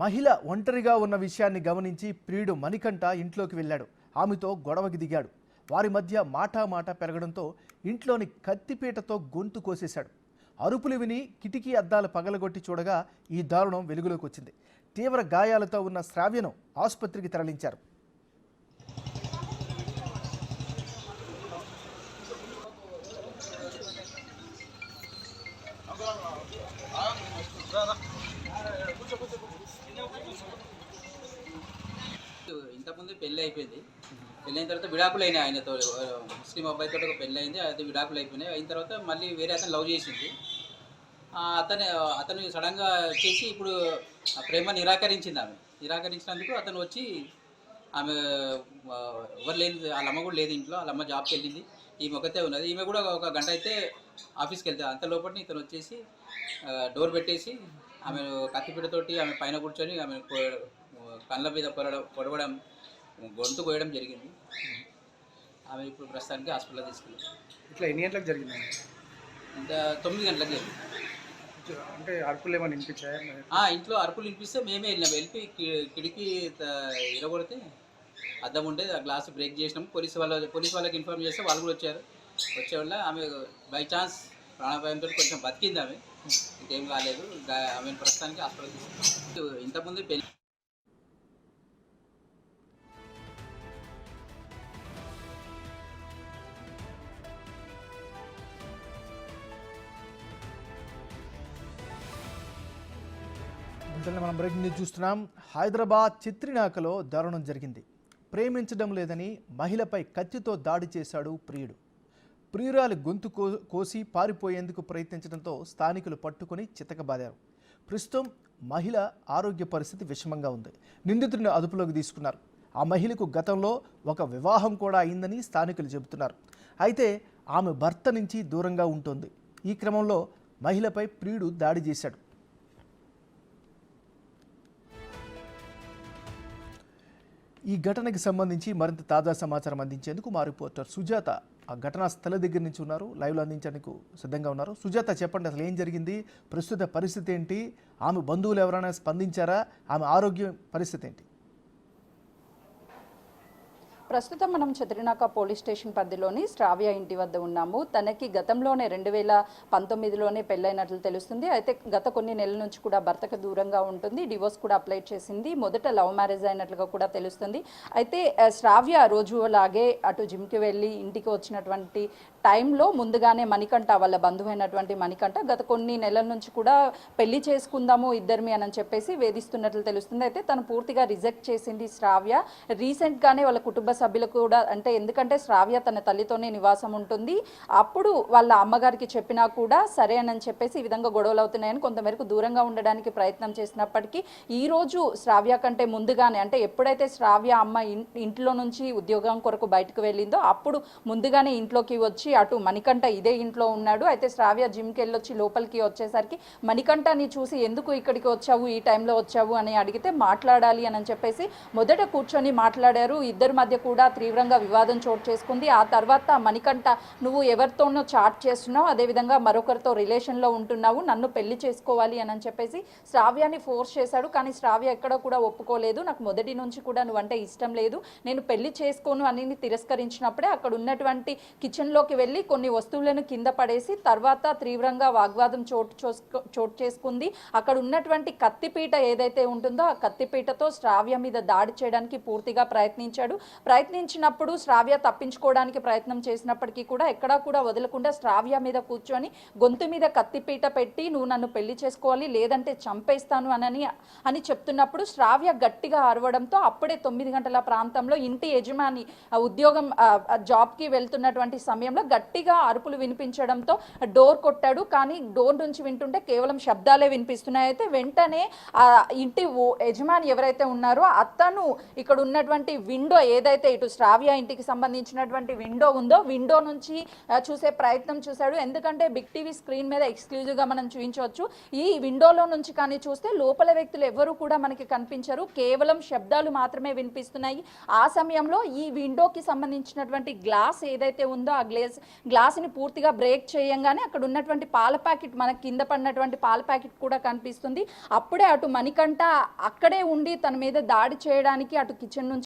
మహిళ ఒంటరిగా ఉన్న విషయాన్ని గమనించి ప్రియుడు మణికంఠ ఇంట్లోకి వెళ్ళాడు. ఆమెతో గొడవకి దిగాడు. వారి మధ్య మాటా పెరగడంతో ఇంట్లోని కత్తిపీటతో గొంతు కోసేశాడు. అరుపులు విని కిటికీ అద్దాలు పగలగొట్టి చూడగా ఈ దారుణం వెలుగులోకి వచ్చింది. తీవ్ర గాయాలతో ఉన్న శ్రావ్యను ఆసుపత్రికి తరలించారు. ఇంతకుముందు పెళ్ళి అయిపోయింది. పెళ్ళి అయిన తర్వాత విడాకులు అయినాయి. ఆయనతో ముస్లిం అబ్బాయితో ఒక పెళ్ళి అయింది. అది విడాకులు అయిపోయినాయి. అయిన తర్వాత మళ్ళీ వేరే అతను లవ్ చేసింది. అతను సడన్గా చేసి ఇప్పుడు ప్రేమ నిరాకరించింది. ఆమె నిరాకరించినందుకు అతను వచ్చి ఆమె ఎవరు లేదు, వాళ్ళ అమ్మ కూడా లేదు ఇంట్లో. వాళ్ళ అమ్మ జాబ్కి వెళ్ళింది. ఈమె ఒకతే ఉన్నది. ఈమె కూడా ఒక గంట అయితే ఆఫీస్కి వెళ్తాయి. అంత లోపల ఇతను వచ్చేసి డోర్ పెట్టేసి ఆమె కత్తిపీటతోటి ఆమె పైన కూర్చొని ఆమె కళ్ళ మీద పొడవడం, గొంతు కోయడం జరిగింది. ఆమె ఇప్పుడు ప్రస్తుతానికి హాస్పిటల్లో తీసుకెళ్ళి. ఇట్లా ఎన్ని గంటలకు జరిగింది? ఇంకా 9 గంటలకు జరిగింది. అంటే అరుపులు ఏమైనా వినిపించాయా? ఇంట్లో అరుపులు వినిపిస్తే మేమే వెళ్ళినాం. వెళ్ళి కిటికీ ఇరగొడితే అద్దం ఉండేది. ఆ గ్లాస్ బ్రేక్ చేసినాం. పోలీస్ వాళ్ళకి ఇన్ఫార్మ్ చేస్తే వాళ్ళు కూడా వచ్చారు. వచ్చే వల్ల ఆమె బై ఛాన్స్ ప్రాణాపాయంతో కొంచెం బతికింది. ఆమె ఇంకేం కాలేదు. ఆమె ప్రస్తుతానికి హాస్పిటల్ తీసుకెళ్ళి. ఇంతకుముందు పెళ్ళి మనం బ్రేకింగ్ న్యూస్ చూస్తున్నాం. హైదరాబాద్ చిత్రినాకలో దారుణం జరిగింది. ప్రేమించడం లేదని మహిళపై కత్తితో దాడి చేశాడు ప్రియుడు. ప్రియురాలి గొంతు కోసి పారిపోయేందుకు ప్రయత్నించడంతో స్థానికులు పట్టుకొని చితకబాదారు. ప్రస్తుతం మహిళ ఆరోగ్య పరిస్థితి విషమంగా ఉంది. నిందితుడిని అదుపులోకి తీసుకున్నారు. ఆ మహిళకు గతంలో ఒక వివాహం కూడా అయిందని స్థానికులు చెబుతున్నారు. అయితే ఆమె భర్త నుంచి దూరంగా ఉంటుంది. ఈ క్రమంలో మహిళపై ప్రియుడు దాడి చేశాడు. ఈ ఘటనకి సంబంధించి మరింత తాజా సమాచారం అందించేందుకు మా రిపోర్టర్ సుజాత ఆ ఘటనా స్థల దగ్గర నుంచి ఉన్నారు. లైవ్లో అందించేందుకు సిద్ధంగా ఉన్నారు. సుజాత, చెప్పండి, అసలు ఏం జరిగింది? ప్రస్తుత పరిస్థితి ఏంటి? ఆమె బంధువులు ఎవరైనా స్పందించారా? ఆమె ఆరోగ్య పరిస్థితి ఏంటి? ప్రస్తుతం మనం చిత్రినాక పోలీస్ స్టేషన్ పరిధిలోని శ్రావ్య ఇంటి వద్ద ఉన్నాము. తనకి గతంలోనే 2019లోనే పెళ్ళైనట్లు తెలుస్తుంది. అయితే గత కొన్ని నెలల నుంచి కూడా భర్తకు దూరంగా ఉంటుంది. డివోర్స్ కూడా అప్లై చేసింది. మొదట లవ్ మ్యారేజ్ అయినట్లుగా కూడా తెలుస్తుంది. అయితే శ్రావ్య రోజులాగే అటు జిమ్కి వెళ్ళి ఇంటికి వచ్చినటువంటి టైంలో ముందుగానే మణికంఠ, వాళ్ళ బంధువు అయినటువంటి మణికంఠ గత కొన్ని నెలల నుంచి కూడా పెళ్లి చేసుకుందాము ఇద్దరిమి అని చెప్పేసి వేధిస్తున్నట్లు తెలుస్తుంది. అయితే తను పూర్తిగా రిజెక్ట్ చేసింది శ్రావ్య. రీసెంట్గానే వాళ్ళ కుటుంబ సభ్యులు కూడా, అంటే ఎందుకంటే శ్రావ్య తన తల్లితోనే నివాసం ఉంటుంది. అప్పుడు వాళ్ళ అమ్మగారికి చెప్పినా కూడా సరే అని చెప్పేసి ఈ విధంగా గొడవలు అవుతున్నాయని కొంతమేరకు దూరంగా ఉండడానికి ప్రయత్నం చేసినప్పటికీ ఈ రోజు శ్రావ్య కంటే ముందుగానే, అంటే ఎప్పుడైతే శ్రావ్య అమ్మ ఇంట్లో నుంచి ఉద్యోగం కొరకు బయటకు వెళ్ళిందో అప్పుడు ముందుగానే ఇంట్లోకి వచ్చి అటు మణికంఠ ఇదే ఇంట్లో ఉన్నాడు. అయితే శ్రావ్య జిమ్కి వెళ్ళొచ్చి లోపలికి వచ్చేసరికి మణికంఠని చూసి ఎందుకు ఇక్కడికి వచ్చావు, ఈ టైంలో వచ్చావు అని అడిగితే మాట్లాడాలి అని చెప్పేసి మొదట కూర్చొని మాట్లాడారు. ఇద్దరి మధ్య కూడా తీవ్రంగా వివాదం చోటు చేసుకుంది. ఆ తర్వాత మణికంఠ, నువ్వు ఎవరితోనో చాట్ చేస్తున్నావు, అదేవిధంగా మరొకరితో రిలేషన్లో ఉంటున్నావు, నన్ను పెళ్లి చేసుకోవాలి అని చెప్పేసి శ్రావ్యాన్ని ఫోర్స్ చేశాడు. కానీ శ్రావ్య ఎక్కడ కూడా ఒప్పుకోలేదు. నాకు మొదటి నుంచి కూడా నువ్వంటే ఇష్టం లేదు, నేను పెళ్లి చేసుకోను అని తిరస్కరించినప్పుడే అక్కడ ఉన్నటువంటి కిచెన్లోకి వెళ్ళి కొన్ని వస్తువులను కింద పడేసి తర్వాత తీవ్రంగా వాగ్వాదం చోటు చేసుకుంది. అక్కడ ఉన్నటువంటి కత్తిపీట ఏదైతే ఉంటుందో ఆ కత్తిపీటతో శ్రావ్య మీద దాడి చేయడానికి పూర్తిగా ప్రయత్నించినప్పుడు శ్రావ్య తప్పించుకోవడానికి ప్రయత్నం చేసినప్పటికీ కూడా ఎక్కడా కూడా వదలకుండా శ్రావ్య మీద కూర్చొని గొంతు మీద కత్తిపీట పెట్టి నువ్వు నన్ను పెళ్లి చేసుకోవాలి లేదంటే చంపేస్తాను అని చెప్తున్నప్పుడు శ్రావ్య గట్టిగా అరవడంతో అప్పుడే 9 గంటల ప్రాంతంలో ఇంటి యజమాని ఉద్యోగం జాబ్కి వెళ్తున్నటువంటి సమయంలో గట్టిగా అరుపులు వినిపించడంతో డోర్ కొట్టాడు. కానీ డోర్ నుంచి వింటుంటే కేవలం శబ్దాలే వినిపిస్తున్నాయి. అయితే వెంటనే ఇంటి యజమాని ఎవరైతే ఉన్నారో అతను ఇక్కడ ఉన్నటువంటి విండో ఏదైతే ఏదైతే ఇటు శ్రావ్య ఇంటికి సంబంధించినటువంటి విండో ఉందో విండో నుంచి చూసే ప్రయత్నం చేశాడు. ఎందుకంటే బిగ్ టీవీ స్క్రీన్ మీద ఎక్స్క్లూజివ్గా మనం చూపించవచ్చు. ఈ విండోలో నుంచి కానీ చూస్తే లోపల వ్యక్తులు ఎవరు కూడా మనకి కనిపించరు, కేవలం శబ్దాలు మాత్రమే వినిపిస్తున్నాయి. ఆ సమయంలో ఈ విండోకి సంబంధించినటువంటి గ్లాస్ ఏదైతే ఉందో ఆ గ్లాస్ని పూర్తిగా బ్రేక్ చేయంగానే అక్కడ ఉన్నటువంటి పాల ప్యాకెట్, మనకి కింద పడినటువంటి పాల ప్యాకెట్ కూడా కనిపిస్తుంది. అప్పుడే అటు మణికంఠ అక్కడే ఉండి తన మీద దాడి చేయడానికి అటు కిచెన్ నుంచి